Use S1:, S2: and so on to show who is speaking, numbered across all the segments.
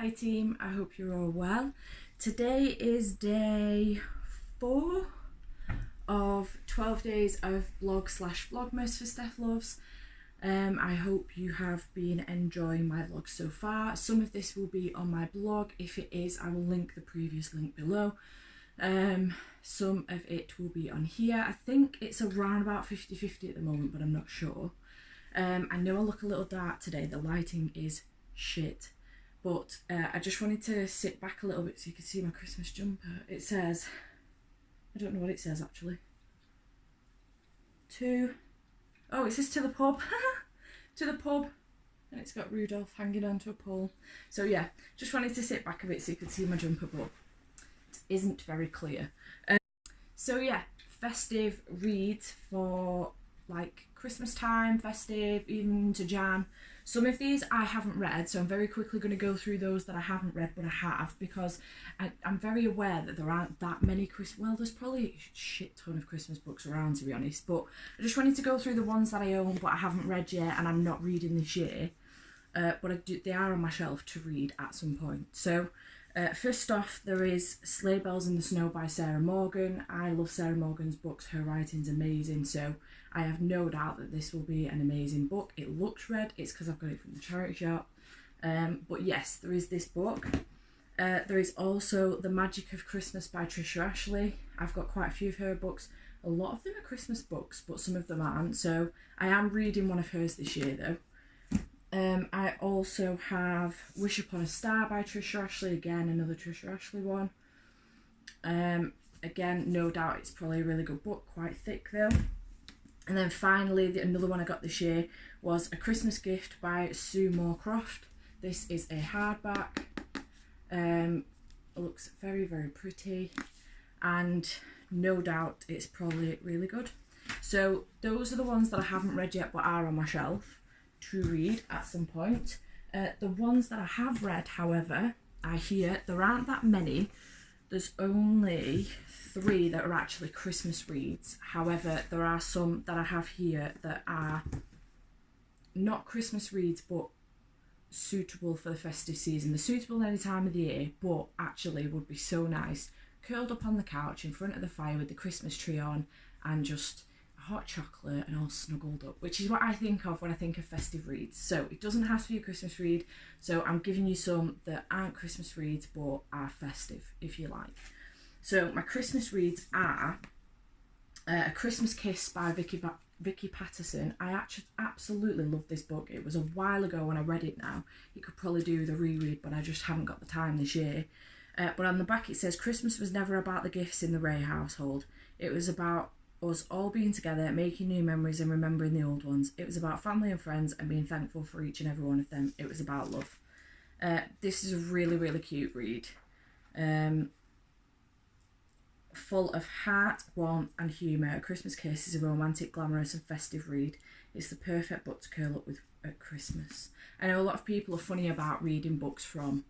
S1: Hi team, I hope you're all well. Today is day 4 of 12 days of vlog/vlogmas for Steph Loves. I hope you have been enjoying my vlogs so far. Some of this will be on my blog. If it is, I will link the previous link below. Some of it will be on here. I think it's around about 50-50 at the moment, but I'm not sure. I know I look a little dark today, the lighting is shit. But I just wanted to sit back a little bit so you can see my Christmas jumper. It says, I don't know what it says actually. It says to the pub. To the pub. And it's got Rudolph hanging onto a pole. So yeah, just wanted to sit back a bit so you could see my jumper, but it isn't very clear. So yeah, festive reads for like Christmas time, festive, even to Jan. Some of these I haven't read, so I'm very quickly going to go through those that I haven't read, but I have, because I'm very aware that there aren't that many well, there's probably a shit ton of Christmas books around, to be honest, but I just wanted to go through the ones that I own but I haven't read yet and I'm not reading this year, but they are on my shelf to read at some point. So first off, there is Sleigh Bells in the Snow by Sarah Morgan. I love Sarah Morgan's books, her writing's amazing, so I have no doubt that this will be an amazing book. It looks red, it's because I've got it from the charity shop. But yes, there is this book. There is also The Magic of Christmas by Trisha Ashley. I've got quite a few of her books. A lot of them are Christmas books, but some of them aren't, so I am reading one of hers this year though. I also have Wish Upon a Star by Trisha Ashley, again another Trisha Ashley one. Again, no doubt it's probably a really good book, quite thick though. And then finally, another one I got this year was A Christmas Gift by Sue Moorcroft. This is a hardback. It looks very, very pretty, and no doubt it's probably really good. So those are the ones that I haven't read yet but are on my shelf to read at some point. The ones that I have read, however, I hear there aren't that many. There's only 3 that are actually Christmas reads. However, there are some that I have here that are not Christmas reads but suitable for the festive season. They're suitable any time of the year, but actually would be so nice curled up on the couch in front of the fire with the Christmas tree on and just hot chocolate and all snuggled up, which is what I think of when I think of festive reads. So it doesn't have to be a Christmas read, so I'm giving you some that aren't Christmas reads but are festive, if you like. So my Christmas reads are A Christmas Kiss by Vicky Patterson. I actually absolutely love this book. It was a while ago when I read it now. You could probably do the reread, but I just haven't got the time this year. But on the back it says, Christmas was never about the gifts in the Ray household. It was about us all being together, making new memories and remembering the old ones. It was about family and friends and being thankful for each and every one of them. It was about love. This is a really, really cute read. Full of heart, warmth and humour. A Christmas Kiss is a romantic, glamorous and festive read. It's the perfect book to curl up with at Christmas. I know a lot of people are funny about reading books from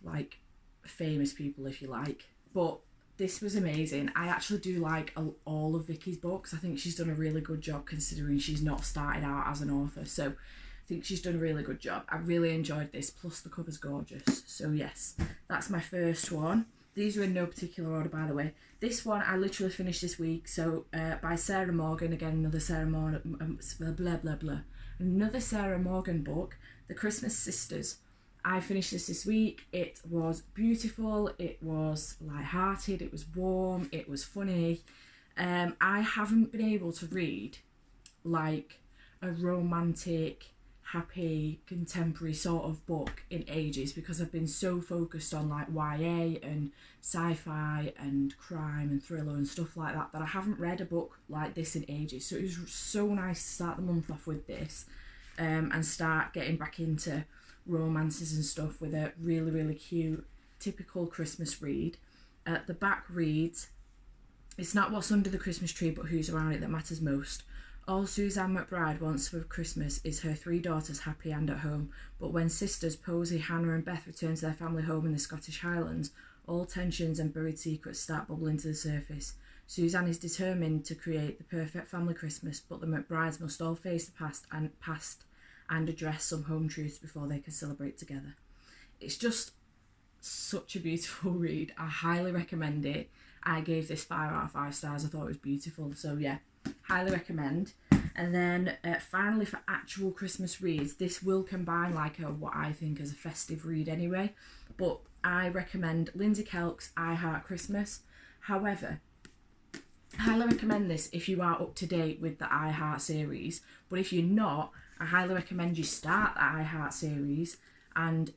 S1: like famous people, if you like, but this was amazing. I actually do like all of Vicky's books. I think she's done a really good job considering she's not started out as an author, so I think she's done a really good job. I really enjoyed this, plus the cover's gorgeous. So yes, that's my first one. These are in no particular order, by the way. This one I literally finished this week, so by Sarah Morgan, again another Sarah Morgan, another Sarah Morgan book, The Christmas Sisters. I finished this week. It was beautiful, it was light-hearted, it was warm, it was funny. I haven't been able to read like a romantic, happy, contemporary sort of book in ages because I've been so focused on like YA and sci-fi and crime and thriller and stuff like that I haven't read a book like this in ages. So it was so nice to start the month off with this and start getting back into romances and stuff with a really, really cute typical Christmas read. The back reads, it's not what's under the Christmas tree but who's around it that matters most. All Suzanne McBride wants for Christmas is her 3 daughters happy and at home, but when sisters Posy, Hannah and Beth return to their family home in the Scottish Highlands, all tensions and buried secrets start bubbling to the surface. Suzanne is determined to create the perfect family Christmas, but the McBrides must all face the past and address some home truths before they can celebrate together. It's just such a beautiful read. I highly recommend it. I gave this 5 out of 5 stars. I thought it was beautiful. So yeah, highly recommend. And then finally, for actual Christmas reads, this will combine like what I think is a festive read anyway. But I recommend Lindsay Kelk's I Heart Christmas. However, I highly recommend this if you are up to date with the I Heart series. But if you're not, I highly recommend you start the I Heart series and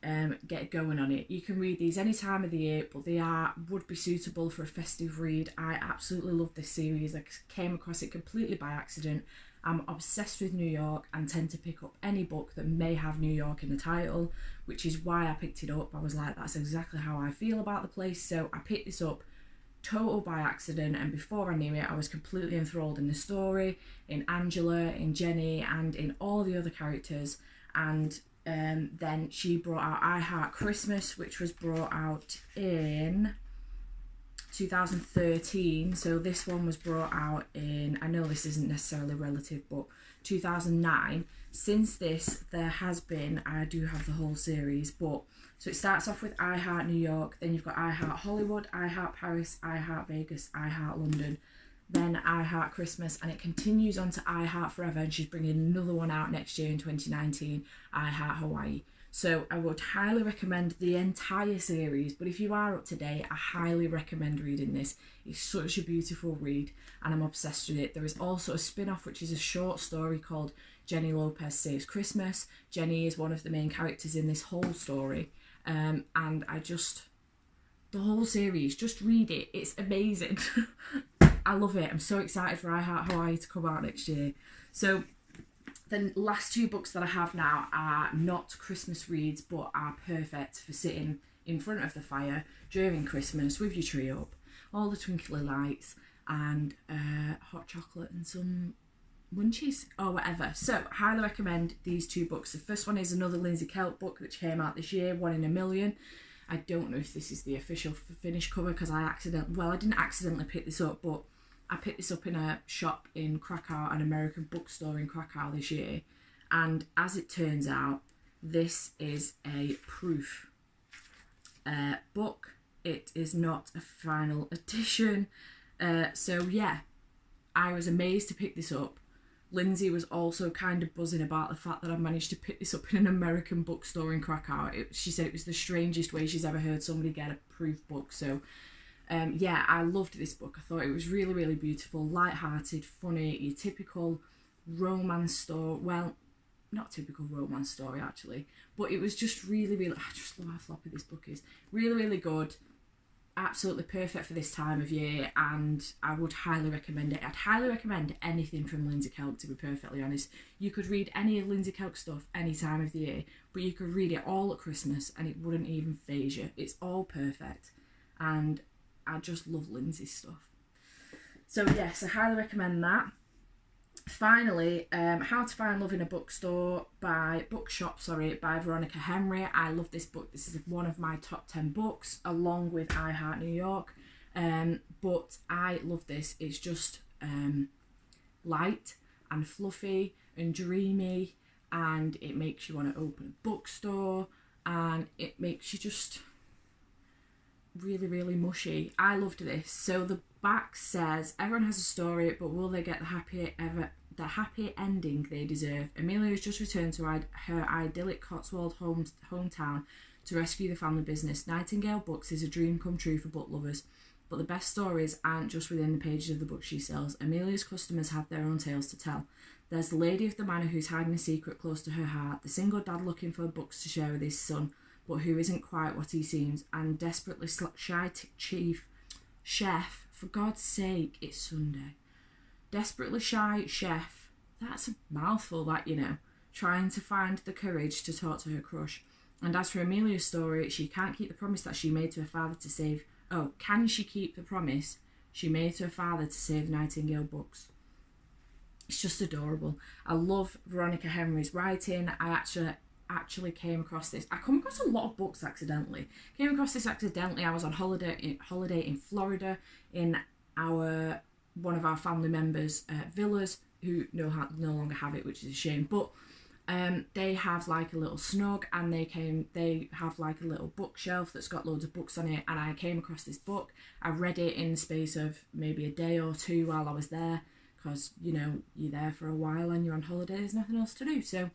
S1: get going on it. You can read these any time of the year, but they would be suitable for a festive read. I absolutely love this series. I came across it completely by accident. I'm obsessed with New York and tend to pick up any book that may have New York in the title, which is why I picked it up. I was like, that's exactly how I feel about the place. So I picked this up total by accident, and before I knew it, I was completely enthralled in the story, in Angela, in Jenny, and in all the other characters. And then she brought out I Heart Christmas, which was brought out in 2013. So this one was brought out in, I know this isn't necessarily relative, but 2009. Since this, there has been, I do have the whole series, but so it starts off with I Heart New York, then you've got I Heart Hollywood, I Heart Paris, I Heart Vegas, I Heart London, then I Heart Christmas, and it continues on to I Heart Forever, and she's bringing another one out next year in 2019, I Heart Hawaii. So I would highly recommend the entire series, but if you are up to date, I highly recommend reading this. It's such a beautiful read, and I'm obsessed with it. There is also a spin-off, which is a short story called Jenny Lopez Saves Christmas. Jenny is one of the main characters in this whole story, and the whole series, just read it. It's amazing. I love it. I'm so excited for I Heart Hawaii to come out next year. So the last 2 books that I have now are not Christmas reads, but are perfect for sitting in front of the fire during Christmas with your tree up, all the twinkly lights, and hot chocolate and some munchies or whatever. So highly recommend these 2 books. The first one is another Lindsay Kelk book which came out this year, One in a Million. I don't know if this is the official finished cover because I didn't accidentally pick this up, but I picked this up in a shop in Krakow, an American bookstore in Krakow this year, and as it turns out, this is a proof book. It is not a final edition. So yeah, I was amazed to pick this up. Lindsay was also kind of buzzing about the fact that I managed to pick this up in an American bookstore in Krakow. She said it was the strangest way she's ever heard somebody get a proof book. So yeah, I loved this book. I thought it was really, really beautiful, light-hearted, funny, your typical romance story. Well, not typical romance story actually, but it was just really, really, I just love how floppy this book is. Really, really good. Absolutely perfect for this time of year, and I would highly recommend it. I'd highly recommend anything from Lindsay Kelk, to be perfectly honest. You could read any of Lindsay Kelk stuff any time of the year, but you could read it all at Christmas and it wouldn't even faze you. It's all perfect, and I just love Lindsay's stuff. So yes, I highly recommend that. Finally, How to Find Love in a Bookshop by Veronica Henry. I love this book. This is one of my top 10 books, along with I Heart New York. But I love this. It's just light and fluffy and dreamy, and it makes you want to open a bookstore, and it makes you just really, really mushy. I loved this. So the back says, everyone has a story, but will they get the happy ending they deserve? Amelia has just returned to her idyllic Cotswold hometown to rescue the family business. Nightingale Books is a dream come true for book lovers, but the best stories aren't just within the pages of the books she sells. Amelia's customers have their own tales to tell. There's the lady of the manor who's hiding a secret close to her heart, the single dad looking for books to share with his son, but who isn't quite what he seems, and desperately shy chief chef, for God's sake, it's Sunday. Desperately shy chef, that's a mouthful, that, you know, trying to find the courage to talk to her crush. And as for Amelia's story, she can't keep the promise that she made to her father to save... Oh, can she keep the promise she made to her father to save Nightingale Books? It's just adorable. I love Veronica Henry's writing. I actually came across this. I come across a lot of books accidentally. Came across this accidentally. I was on holiday in Florida in one of our family members' villas, who no longer have it, which is a shame. But They have like a little snug, and they have like a little bookshelf that's got loads of books on it, and I came across this book. I read it in the space of maybe a day or two while I was there, because, you know, you're there for a while and you're on holiday, there's nothing else to do. So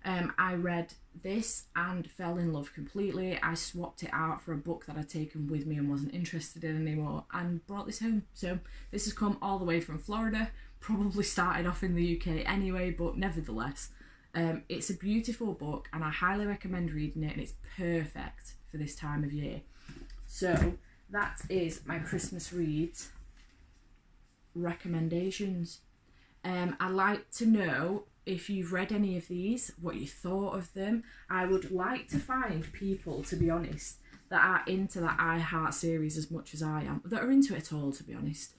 S1: I read this and fell in love completely. I swapped it out for a book that I'd taken with me and wasn't interested in anymore, and brought this home. So this has come all the way from Florida, probably started off in the UK anyway, but nevertheless, it's a beautiful book and I highly recommend reading it, and it's perfect for this time of year. So that is my Christmas reads recommendations. I'd like to know if you've read any of these, what you thought of them. I would like to find people, to be honest, that are into that I Heart series as much as I am, that are into it at all, to be honest,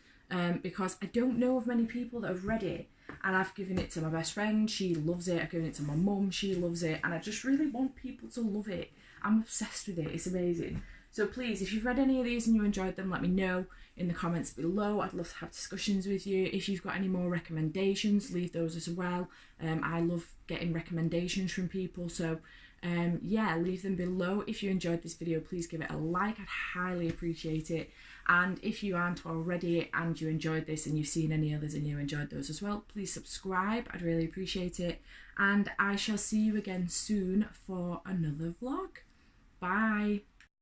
S1: because I don't know of many people that have read it, and I've given it to my best friend, she loves it, I've given it to my mum, she loves it, and I just really want people to love it. I'm obsessed with it, it's amazing. So please, if you've read any of these and you enjoyed them, let me know in the comments below. I'd love to have discussions with you. If you've got any more recommendations, leave those as well. I love getting recommendations from people, so yeah, leave them below. If you enjoyed this video, please give it a like, I'd highly appreciate it. And if you aren't already and you enjoyed this and you've seen any others and you enjoyed those as well, please subscribe, I'd really appreciate it. And I shall see you again soon for another vlog. Bye.